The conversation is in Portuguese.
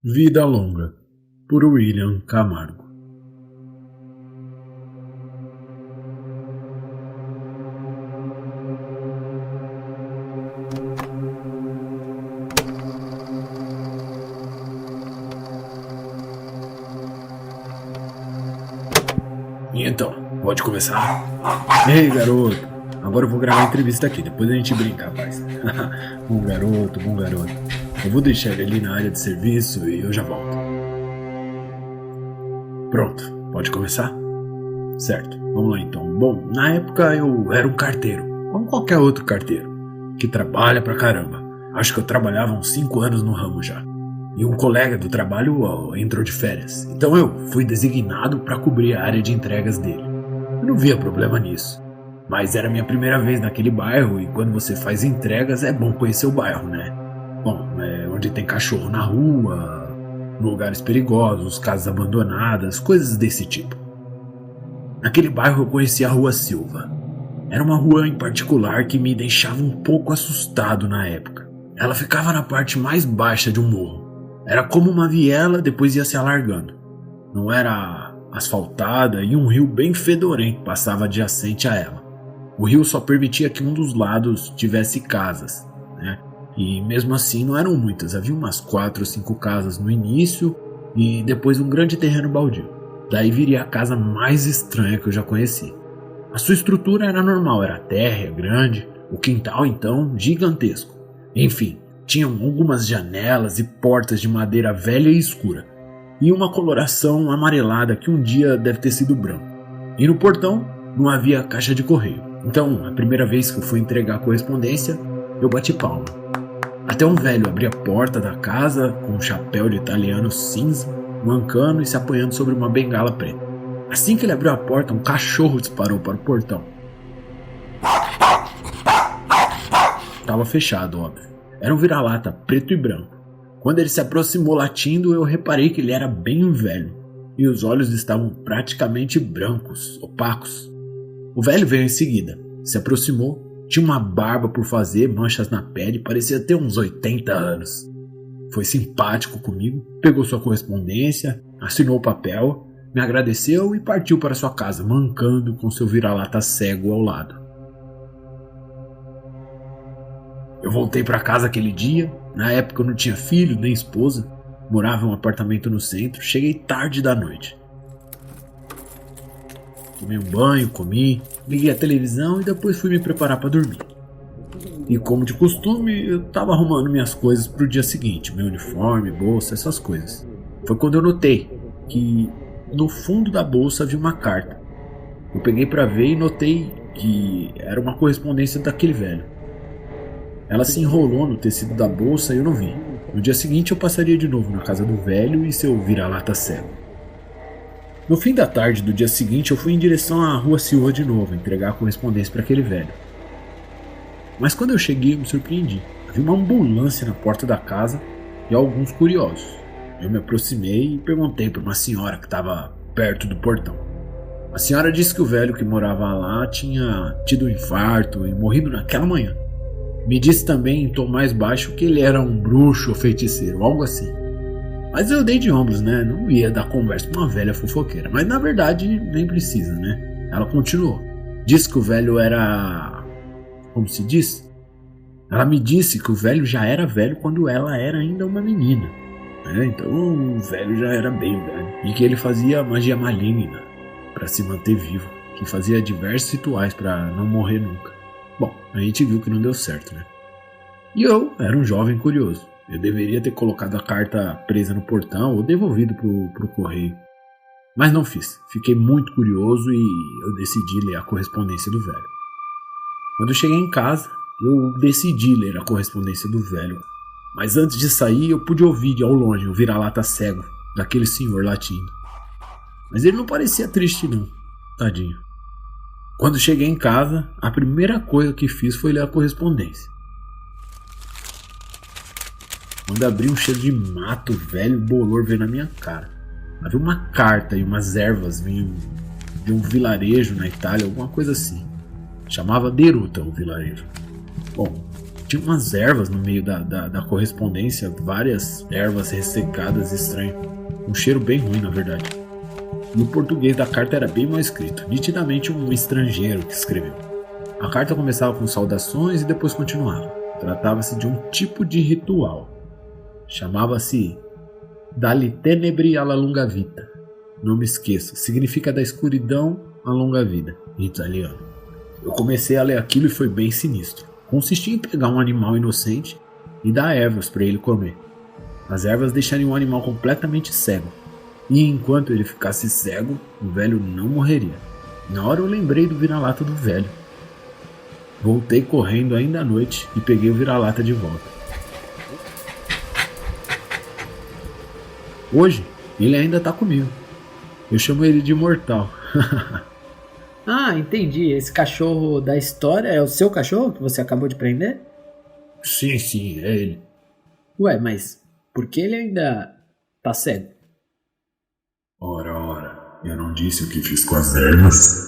Vida Longa, por William Camargo. E então, pode começar? Ei, garoto, agora eu vou gravar a entrevista aqui, depois a gente brinca, rapaz. Bom garoto, bom garoto. Eu vou deixar ele ali na área de serviço e eu já volto. Pronto, pode começar? Certo, vamos lá então. Bom, na época eu era um carteiro, como qualquer outro carteiro, que trabalha pra caramba. Acho que eu trabalhava uns 5 anos no ramo já. E um colega do trabalho entrou de férias, então eu fui designado para cobrir a área de entregas dele. Eu não via problema nisso, mas era minha primeira vez naquele bairro e quando você faz entregas é bom conhecer o bairro, né? Bom, onde tem cachorro na rua, lugares perigosos, casas abandonadas, coisas desse tipo. Naquele bairro eu conheci a Rua Silva. Era uma rua em particular que me deixava um pouco assustado na época. Ela ficava na parte mais baixa de um morro. Era como uma viela, depois ia se alargando. Não era asfaltada e um rio bem fedorento passava adjacente a ela. O rio só permitia que um dos lados tivesse casas, né? E mesmo assim não eram muitas, havia umas 4 ou 5 casas no início e depois um grande terreno baldio. Daí viria a casa mais estranha que eu já conheci. A sua estrutura era normal, era térrea, grande, o quintal então gigantesco. Enfim, tinham algumas janelas e portas de madeira velha e escura, e uma coloração amarelada que um dia deve ter sido branco. E no portão não havia caixa de correio. Então, a primeira vez que eu fui entregar a correspondência, eu bati palma. Até um velho abria a porta da casa com um chapéu de italiano cinza, mancando e se apoiando sobre uma bengala preta. Assim que ele abriu a porta, um cachorro disparou para o portão. Estava fechado, óbvio. Era um vira-lata preto e branco. Quando ele se aproximou latindo, eu reparei que ele era bem velho, e os olhos estavam praticamente brancos, opacos. O velho veio em seguida, se aproximou, tinha uma barba por fazer, manchas na pele, parecia ter uns 80 anos. Foi simpático comigo, pegou sua correspondência, assinou o papel, me agradeceu e partiu para sua casa, mancando com seu vira-lata cego ao lado. Eu voltei para casa aquele dia, na época eu não tinha filho nem esposa, morava em um apartamento no centro, cheguei tarde da noite. Tomei um banho, comi, liguei a televisão e depois fui me preparar para dormir. E como de costume, eu estava arrumando minhas coisas para o dia seguinte, meu uniforme, bolsa, essas coisas. Foi quando eu notei que no fundo da bolsa havia uma carta. Eu peguei para ver e notei que era uma correspondência daquele velho. Ela se enrolou no tecido da bolsa e eu não vi. No dia seguinte eu passaria de novo na casa do velho e seu vira-lata cego. No fim da tarde do dia seguinte eu fui em direção à Rua Silva de novo, entregar a correspondência para aquele velho. Mas quando eu cheguei eu me surpreendi. Havia uma ambulância na porta da casa e alguns curiosos. Eu me aproximei e perguntei para uma senhora que estava perto do portão. A senhora disse que o velho que morava lá tinha tido um infarto e morrido naquela manhã. Me disse também em tom mais baixo que ele era um bruxo ou feiticeiro, algo assim. Mas eu dei de ombros, né? Não ia dar conversa com uma velha fofoqueira. Mas na verdade nem precisa, né? Ela continuou. Disse que o velho era... Como se diz? Ela me disse que o velho já era velho quando ela era ainda uma menina. Então o velho já era bem velho. E que ele fazia magia maligna para se manter vivo. Que fazia diversos rituais para não morrer nunca. Bom, a gente viu que não deu certo, né? E eu era um jovem curioso. Eu deveria ter colocado a carta presa no portão ou devolvido pro correio. Mas não fiz. Fiquei muito curioso e eu decidi ler a correspondência do velho. Quando eu cheguei em casa, eu decidi ler a correspondência do velho. Mas antes de sair, eu pude ouvir ao longe o vira-lata cego daquele senhor latindo. Mas ele não parecia triste não, tadinho. Quando cheguei em casa, a primeira coisa que fiz foi ler a correspondência. Quando abri, um cheiro de mato velho bolor veio na minha cara. Havia uma carta e umas ervas vinham de um vilarejo na Itália, alguma coisa assim. Chamava Deruta o vilarejo. Bom, Tinha umas ervas no meio da correspondência, várias ervas ressecadas, estranho. Um cheiro bem ruim, na verdade. E o português da carta era bem mal escrito, nitidamente um estrangeiro que escreveu. A carta começava com saudações e depois continuava. Tratava-se de um tipo de ritual. Chamava-se Dalle Tenebre alla Lunga Vita. Não me esqueça, significa da escuridão à longa vida, em italiano. Eu comecei a ler aquilo e foi bem sinistro. Consistia em pegar um animal inocente e dar ervas para ele comer. As ervas deixariam o animal completamente cego. E enquanto ele ficasse cego, o velho não morreria. Na hora eu lembrei do vira-lata do velho. Voltei correndo ainda à noite e peguei o vira-lata de volta. Hoje, ele ainda tá comigo. Eu chamo ele de Imortal. Ah, entendi. Esse cachorro da história é o seu cachorro que você acabou de prender? Sim, é ele. Ué, mas por que ele ainda tá cego? Ora, eu não disse o que fiz com as ervas?